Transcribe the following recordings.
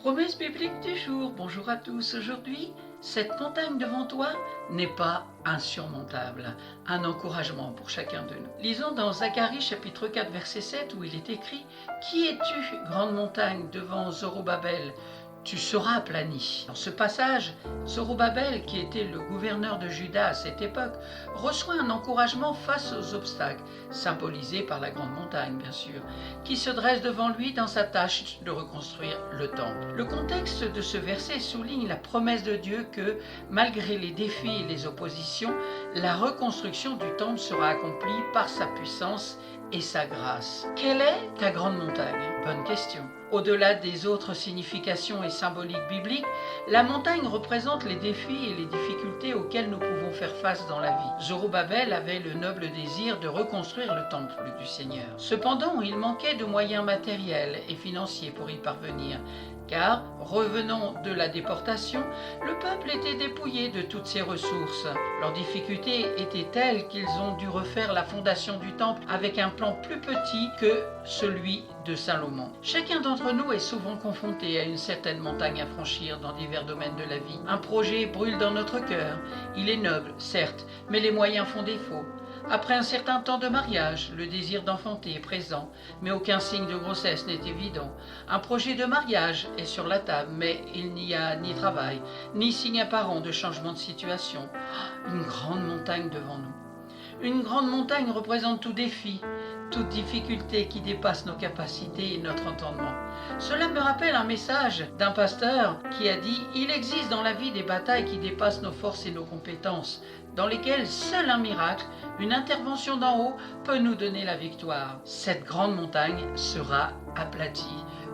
Promesse biblique du jour. Bonjour à tous. Aujourd'hui, cette montagne devant toi n'est pas insurmontable. Un encouragement pour chacun de nous. Lisons dans Zacharie chapitre 4 verset 7 où il est écrit « Qui es-tu, grande montagne, devant Zorobabel ? Tu seras aplani. » Dans ce passage, Zorobabel, qui était le gouverneur de Juda à cette époque, reçoit un encouragement face aux obstacles, symbolisés par la grande montagne bien sûr, qui se dresse devant lui dans sa tâche de reconstruire le temple. Le contexte de ce verset souligne la promesse de Dieu que, malgré les défis et les oppositions, la reconstruction du temple sera accomplie par sa puissance et sa grâce. Quelle est ta grande montagne ? Bonne question. Au-delà des autres significations et symboliques bibliques, la montagne représente les défis et les difficultés auxquels nous pouvons faire face dans la vie. Zorobabel avait le noble désir de reconstruire le temple du Seigneur. Cependant, il manquait de moyens matériels et financiers pour y parvenir, car, revenant de la déportation, le peuple était dépouillé de toutes ses ressources. Leurs difficultés étaient telles qu'ils ont dû refaire la fondation du temple avec un plan plus petit que celui de Salomon. Chacun d'entre nous est souvent confronté à une certaine montagne à franchir dans divers domaines de la vie. Un projet brûle dans notre cœur. Il est noble, certes, mais les moyens font défaut. Après un certain temps de mariage, le désir d'enfanter est présent, mais aucun signe de grossesse n'est évident. Un projet de mariage est sur la table, mais il n'y a ni travail, ni signe apparent de changement de situation. Une grande montagne devant nous. Une grande montagne représente tout défi, toute difficulté qui dépasse nos capacités et notre entendement. Cela me rappelle un message d'un pasteur qui a dit « Il existe dans la vie des batailles qui dépassent nos forces et nos compétences, dans lesquelles seul un miracle, une intervention d'en haut, peut nous donner la victoire. Cette grande montagne sera aplatie. »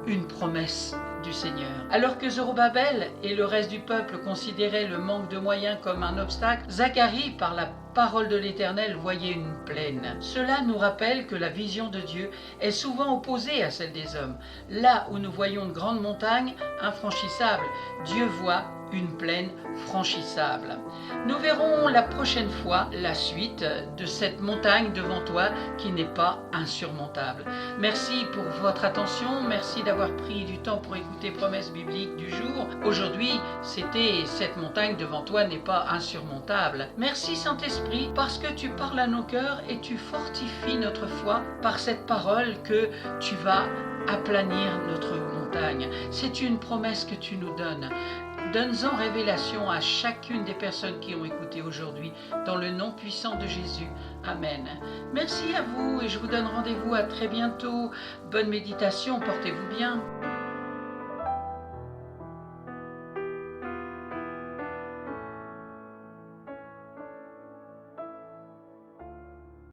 Une promesse du Seigneur. Alors que Zorobabel et le reste du peuple considéraient le manque de moyens comme un obstacle, Zacharie, par la parole de l'Éternel, voyait une plaine. Cela nous rappelle que la vision de Dieu est souvent opposée à celle des hommes. Là où nous voyons de grandes montagnes infranchissables, Dieu voit une plaine franchissable. Nous verrons la prochaine fois la suite de cette montagne devant toi qui n'est pas insurmontable. Merci pour votre attention, merci d'avoir pris du temps pour écouter Promesse biblique du jour. Aujourd'hui, c'était cette montagne devant toi n'est pas insurmontable. Merci Saint-Esprit parce que tu parles à nos cœurs et tu fortifies notre foi par cette parole que tu vas aplanir notre montagne. C'est une promesse que tu nous donnes. Donne-en révélation à chacune des personnes qui ont écouté aujourd'hui, dans le nom puissant de Jésus. Amen. Merci à vous et je vous donne rendez-vous à très bientôt. Bonne méditation, portez-vous bien.